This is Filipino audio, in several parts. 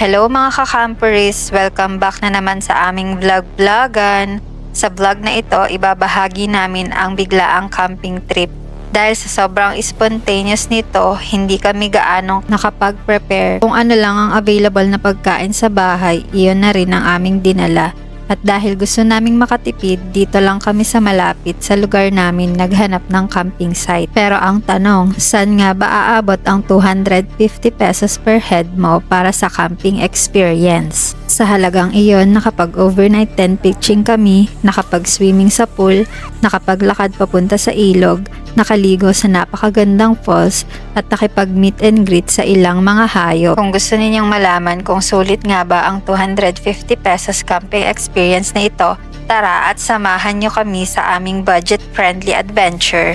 Hello mga ka-camperies! Welcome back na naman sa aming vlog-vlogan. Sa vlog na ito, ibabahagi namin ang biglaang camping trip. Dahil sa sobrang spontaneous nito, hindi kami gaano nakapag-prepare. Kung ano lang ang available na pagkain sa bahay, iyon na rin ang aming dinala. At dahil gusto naming makatipid, dito lang kami sa malapit sa lugar namin naghanap ng camping site. Pero ang tanong, saan nga ba aabot ang 250 pesos per head mo para sa camping experience? Sa halagang iyon, nakapag-overnight tent pitching kami, nakapag-swimming sa pool, nakapaglakad papunta sa ilog, nakaligo sa napakagandang falls, at nakipag-meet and greet sa ilang mga hayop. Kung gusto ninyong malaman kung sulit nga ba ang 250 pesos camping experience na ito, tara at samahan nyo kami sa aming budget-friendly adventure.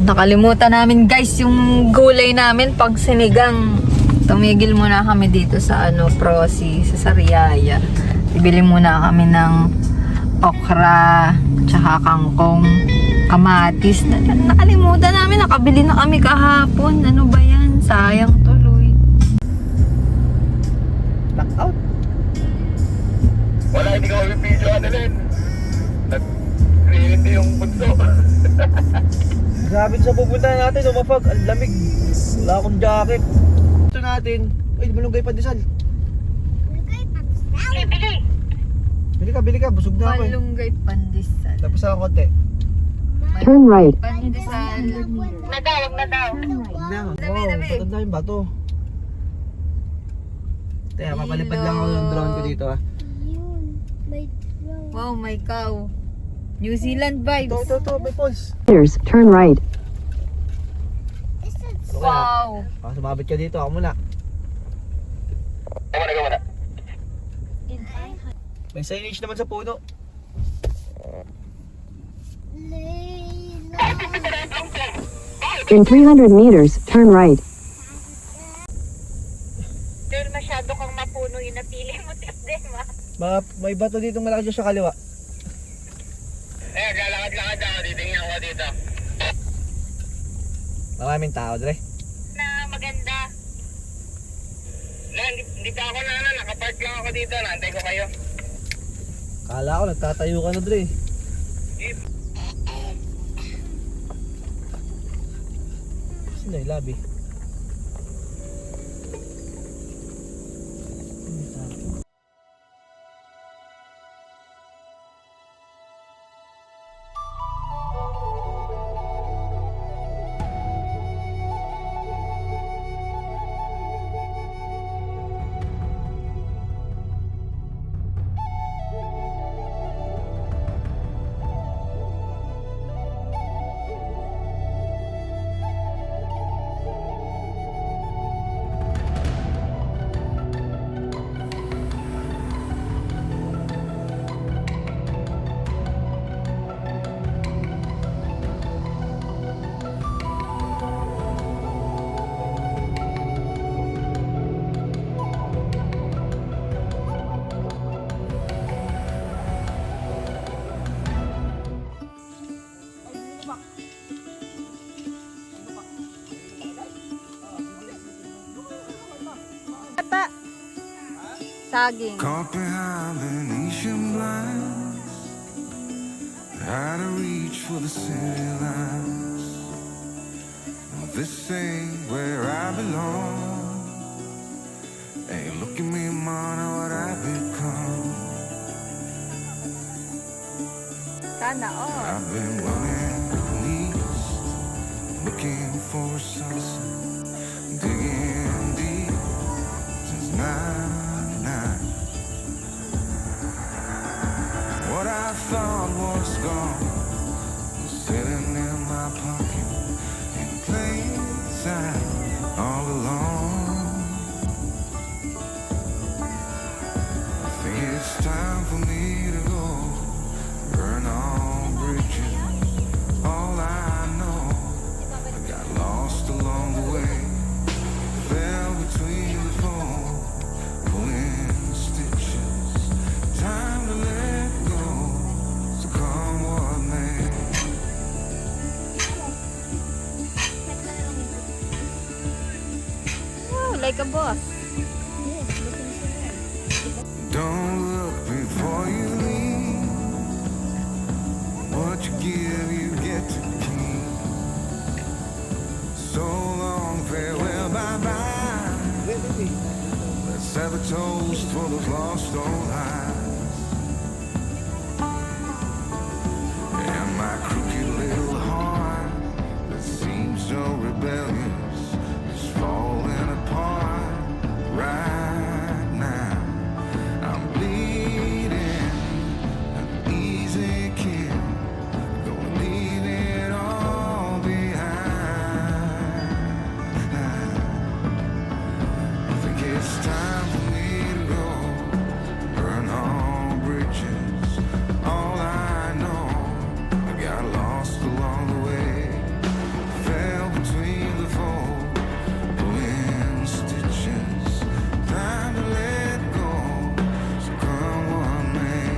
Nakalimutan namin guys yung gulay namin pag sinigang. Tumigil muna kami dito sa Prosi, sa Sariaya. Bibili muna kami ng okra, tsaka kangkong, kamatis. Nakalimutan namin, nakabili na kami kahapon. Ano ba yan? Sayang tuloy. Knockout. Wala, hindi ka mag-video rin. Nag-create yung bunso. Grabe sa pupuntahan natin, umapag, ang lamig. Wala akong jacket. Ito natin, ay, malunggay pandesal. Bili ka, busog na ako eh. Malunggay pandesal. Tapos ako konti. Turn right. Pandesal. Huwag na, wow, patanda yung bato. Teka, papalipad lang ako yung drone ko dito ah. Wow, may cow. New Zealand vibes. Ito, may pulse. Meters, turn right. Wow. Sumabit ka dito, ako muna. May signage naman sa puno. In 300 meters, turn right. Dahil masyado kang mapuno yung napili mo, Tisdema. May bato dito malaki dyan sa kaliwa. Lalakad-lakad ako, titingnan ko dito. Maraming tao, Dre. Na maganda. Hindi pa ako nakapark lang ako dito, naantay ko kayo. Kala ko nagtatayo ka na, Dre. Saan na yung labi? Saging. Caught behind Venetian blinds, had to reach for the city lights. No, this ain't where I belong. Hey, look at me, man, what I've become. Sana all. I've been running east, looking for a sunset, digging deep since 99. What I thought was gone was sitting in my pocket in plain sight all along. I think it's time for me to go, burn all bridges. All I know, I got lost along the way, fell between the foam, pulling stitches. Time to let go, so come what ka, boss. Don't look before you leave. What you give, you get to keep. So long, farewell, bye-bye. Let's have a toast for those lost old eyes. And my crooked little heart that seems so rebellious is falling apart right now. I'm bleeding an easy kill. Gonna leave it all behind. I think it's time for me to go. Burn all bridges. All I know, I got lost along the way. Fell between the fold, pulling stitches. Time to let go. So come what may.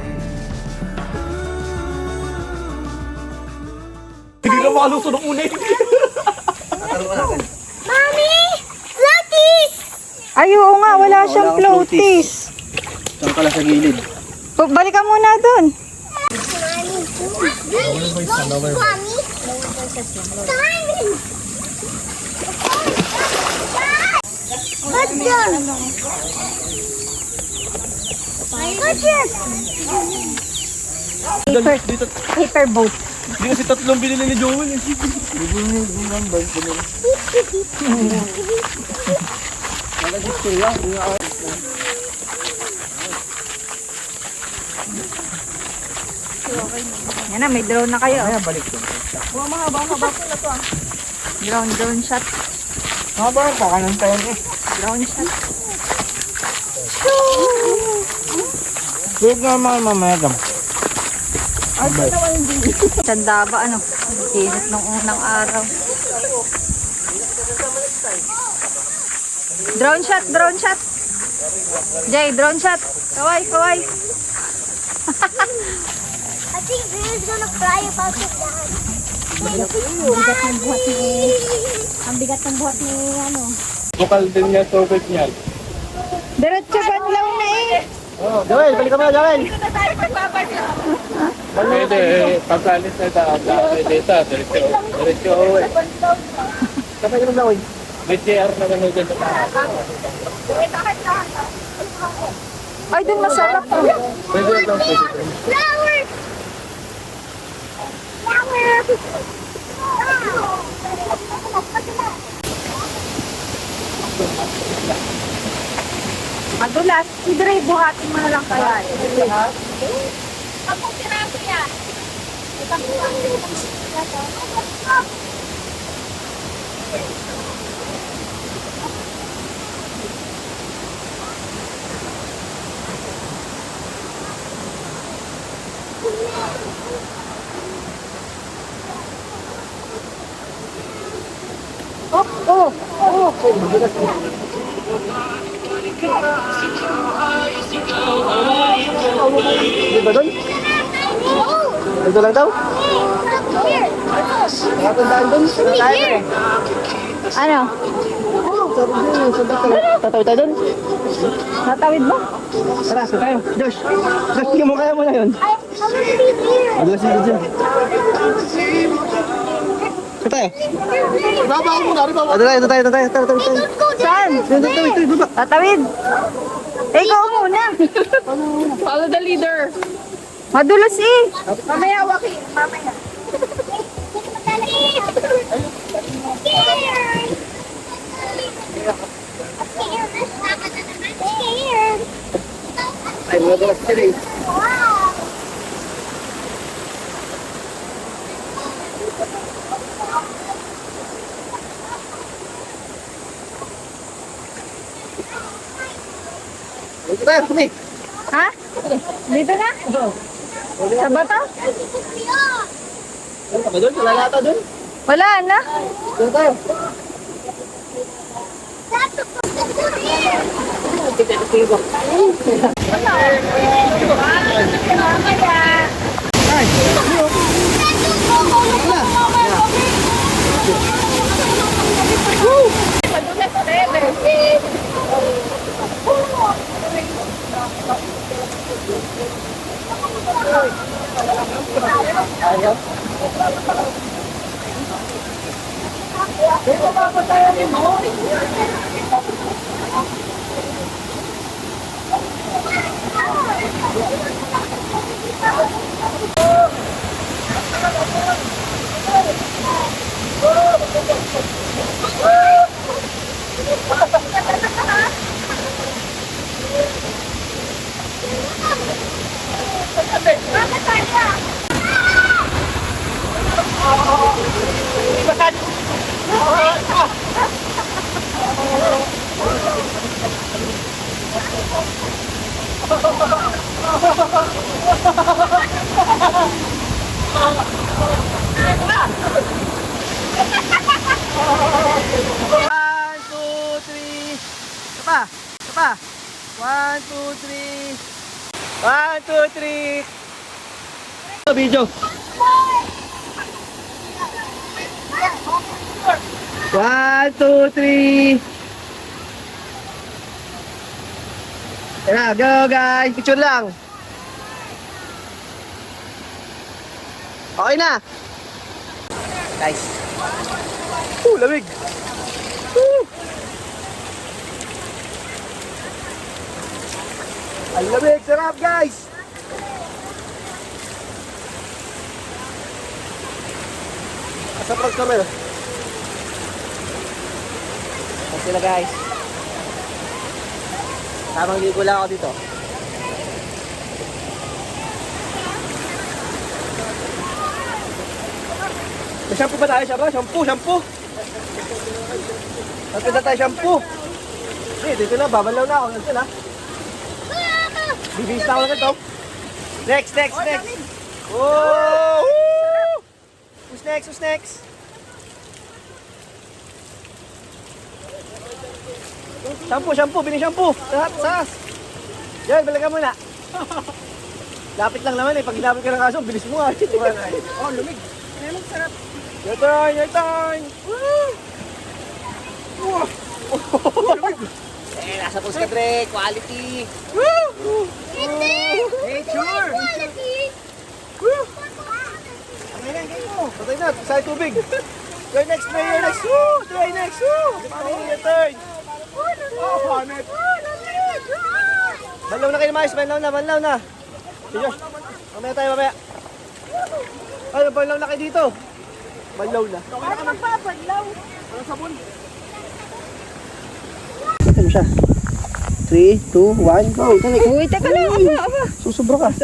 Hindi na makaluso ng unay. Mami! Floaties! Ay, oo nga, wala siyang floaties. Saan ka lang sa gilid? Balik ka muna dun. Mami! What's done? What's this? Dito, Paper boat. di kasi tatlong binili ni Joel eh. Yan na, may drone na kayo. Kaya balik ko. Drone shot. Haba pa ka ng taon eh. Drone shot. Wait nga mga mamadam. Tanda ba, ano? Init nung unang araw. Drone shot, drone shot. Jay, drone shot. Kaway, kaway. I think Green's gonna cry about it. Ang bigat ng buhat ni ano. Bukal din niya, sobet niya. Diretso banlaw na eh. Joel, balik ka muna, Joel. Pwede, pagkalis na dito, diretso uwi. Kapag ka na, May CR naman yung dito. Ay, dun masarap to. Pwede lang, pwede. Flower! Flower! Madulas. Idre, buhatin mo na lang kaya. Kapag piraso yan. Di ba doon? Ito lang daw? Here! Nakatandaan doon? Tayo eh. Ano? Tatawid tayo doon? Natawid mo? Tara, sa tayo. Josh, hindi mo kaya mo na yun. I'm gonna be here! Madulas dito dyan. Sa tayo. Baba ako muna, baba. Ito tayo. Tara. Saan? Tawid, baba. Tatawid. Eh, ikaw muna. Follow the leader. Madulas eh. Mamaya, Waki. Mamaya. Ay, madulas sila eh. Dito tayo, kumi. Ha? Dito na? Sa bato? Ano ka ba doon? Wala nata doon? Wala na. Dito tayo. One, two, three. Isa pa. Isa pa. One, two, three. One, two, three. Video. One, two, three. Tara, go guys. Picture lang. Okay na. Guys. Lamig. Ang lamig, sarap guys. Asa pag camera? Kasi na guys. Tamang ligo lang ako dito. May shampoo ba tayo? Shampoo. Tapos na tayo shampoo. Dito na, babalaw na ako. Nandiyan ha. Bibis na ako lang ito. Next. Oh! Woo! Who's next? Shampoo. Bini shampoo. Sas. Yan, balaga muna. Lapit lang naman eh. Pag ginamit ka ng aso, bilis mo ah. Oh, lumig. Sarap. Your turn. Woo! Nasa post ka, Dre. Quality. Woo! Nature. Woo! Patay na. Sa tubig. Your next. Woo! Try next. Woo! Your turn. Oh, pamit. Banlaw na kayo, Mais. Banlaw na. Sige. Mamaya. Ay, banlaw na kayo dito. Banlaw na. Ano magpapadlaw? Ano sabon? Ito mo siya. 3, 2, 1, go! Uy, teka lang. Aba. Susubro ka.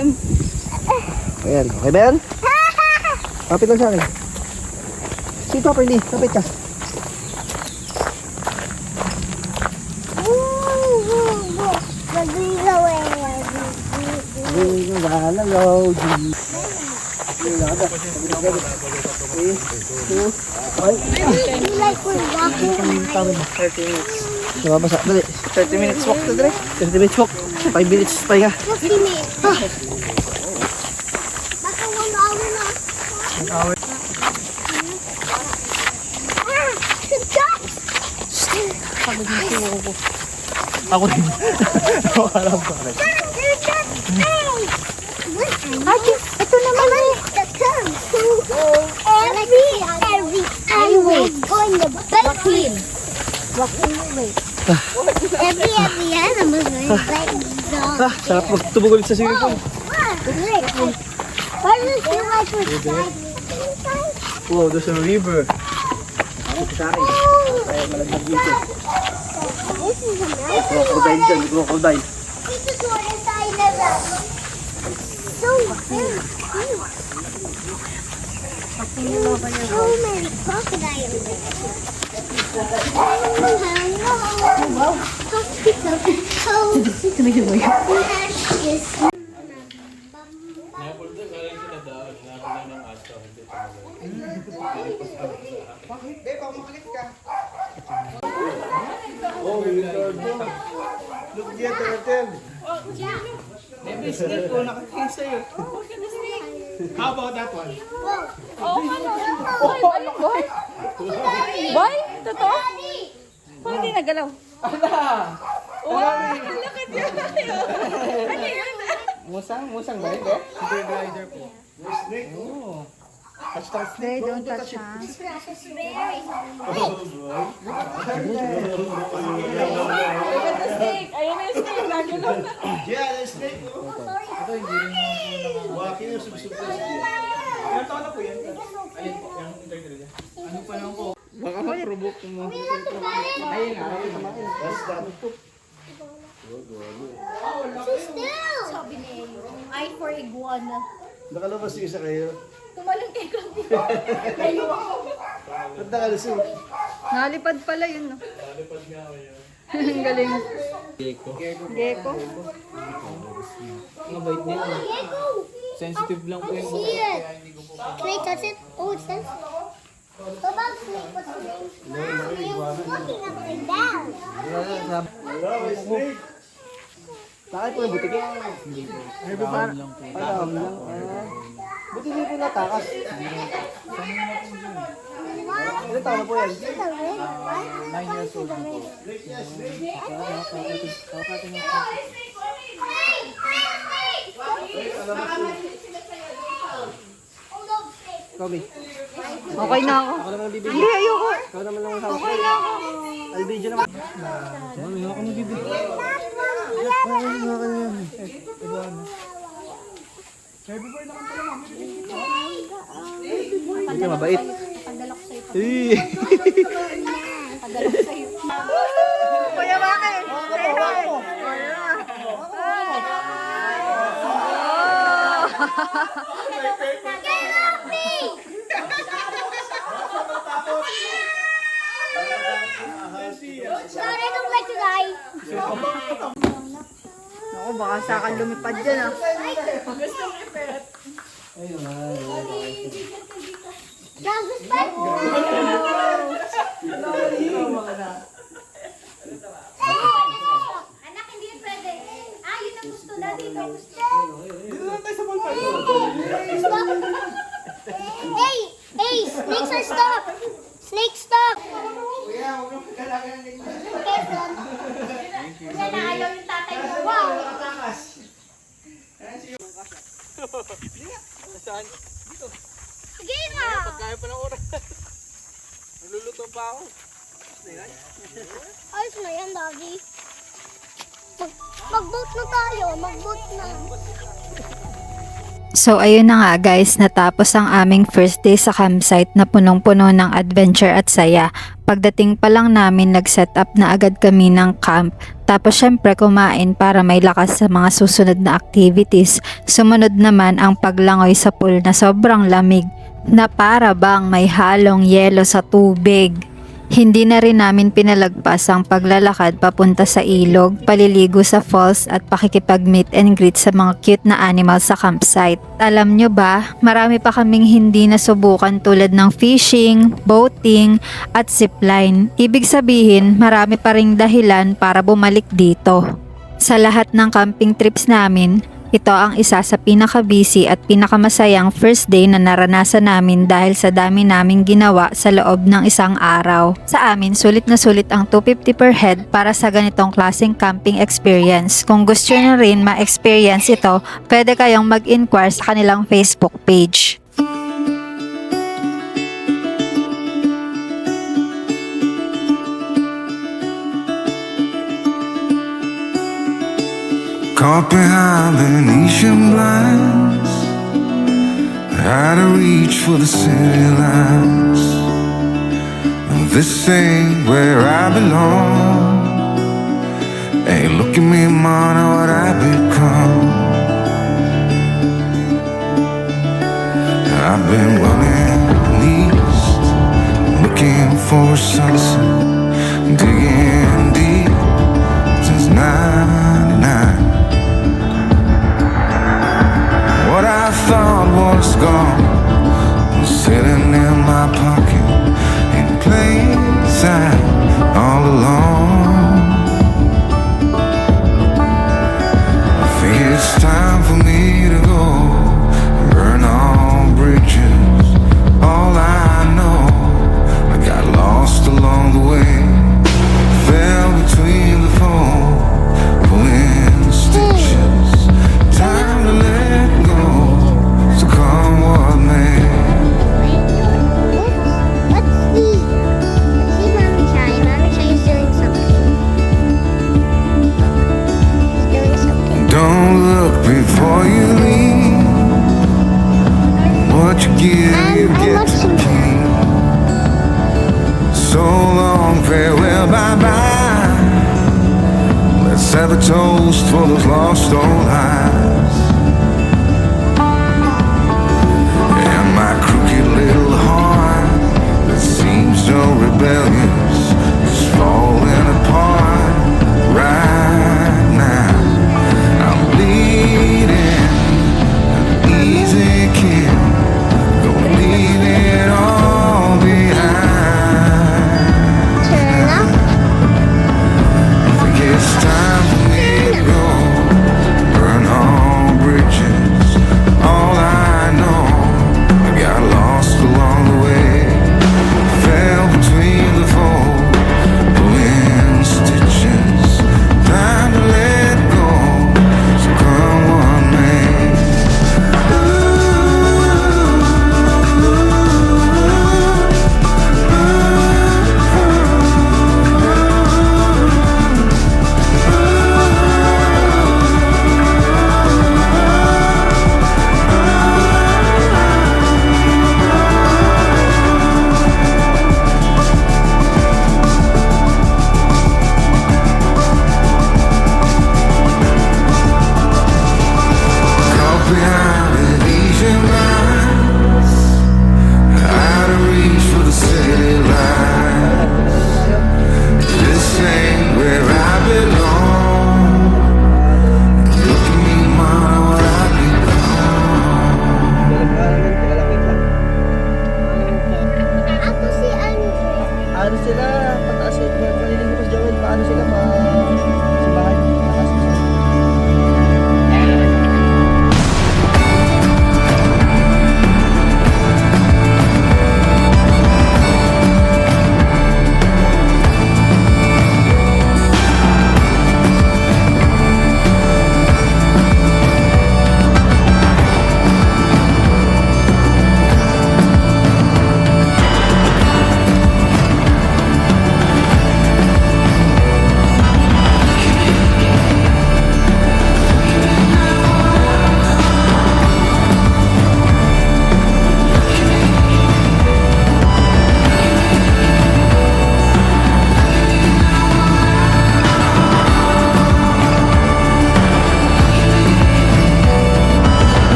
Ayan, okay ba yan? Kapit lang sa akin. Sito, Perly. Kapit ka. Nagalaw. 30 minutes. Nababasa. Dali. 30 minutes walk to dire. 30 minutes walk. 5 minutes pahinga. 50 minutes. Baka 1 hour na. 1 hour. Ako rin. Alam ko rin. Ito naman eh. Every going to bed. Every animal is like dog. Sarap magtubog ulit sa swimming pool. Why does it feel like we're sliding? Wow, there's a river. Sa akin. Kaya malaglag dito. This is a nice Crocodile dyan. Crocodile. This is what inside the room. So very cute. So many crocodiles. Look here, turtle. How about that one? Boy, totoo? Parang hindi nagalaw. Ala! Wow, look at you. Ano yun? Musang ba yun? Super glider po. Snake, oh. Hashtag snake. Don't touch ha. Snake. Ayun na yung snake. Lagi lang. Yeah, the snake, oh. Ito, hindi rin mo walking yung subsub ko. Ilan taon na po yan? Ayun po, yung internet. Ano pa lang po? Baka ma-provoke mo. Ayun nga, ayun nga. That's that. Sabi ni I for iguana. Nakalabas yung isa kayo. Tumalong kay Clubby. Ba't nakalusog? Nalipad pala yun. No? Nalipad nga ako yun. Ang galing. Gecko. Gecko. Mabait niya. Diego! Sensitive lang po yung See it. Can I touch it? Oh, it's sensitive. What about snake? What's the name? Snake's looking upside down. Wala, may snake. Takay po yung butik eh. May ba parang lang po. Parang lang. Buti hindi po natakas. Ilan taon na po yan? 9 years old na po. Kobe, Okay na ako. ako naman ang bibigyan. Hindi, ayoko. Ikaw naman lang ang hawak. Okay na ako. Albidyo naman. Mami, hawak ka mo bibigyan. Hawak ka naman. Hindi ka mabait. Eh. Kuya bakit? Say hi. Sorry, I don't like to die. Ako, baka saka lumipad dyan ah. Gagus pa? Anak, hindi yun pwede. Ah, yun ang gusto na dito. Stop. Hey! Hey! Snakes are stop! Snakes stop! Okay, son. Wala na ayaw yung tatay mo. Wow! Sige nga! Kaya pa ng oras. Naluluto pa ako. Ayos na yan, Daddy. Mag-boat na tayo. Mag-boat na. So ayun na nga guys, natapos ang aming first day sa campsite na punong-puno ng adventure at saya. Pagdating pa lang namin, nag-set up na agad kami ng camp. Tapos syempre kumain para may lakas sa mga susunod na activities. Sumunod naman ang paglangoy sa pool na sobrang lamig, na para bang may halong yelo sa tubig. Hindi na rin namin pinalagpas ang paglalakad papunta sa ilog, paliligo sa falls at pakikipag-meet and greet sa mga cute na animals sa campsite. Alam nyo ba, marami pa kaming hindi nasubukan tulad ng fishing, boating at zipline. Ibig sabihin, marami pa ring dahilan para bumalik dito. Sa lahat ng camping trips namin, ito ang isa sa pinaka-busy at pinakamasayang first day na naranasan namin dahil sa dami naming ginawa sa loob ng isang araw. Sa amin, sulit na sulit ang $250 per head para sa ganitong klaseng camping experience. Kung gusto nyo rin ma-experience ito, pwede kayong mag-inquire sa kanilang Facebook page. Caught behind Venetian blinds, had to reach for the city lights. This ain't where I belong. Hey, look at me, man, what I've become. I've been running east, looking for a sunset, digging deep since '99. What I thought was gone was sitting in my pocket in plain sight all along. I think it's time for me to go, burn all bridges. All I know, I got lost along the way, fell between before you leave. What you give, you get to keep. So long, farewell, bye-bye. Let's have a toast for those lost old eyes.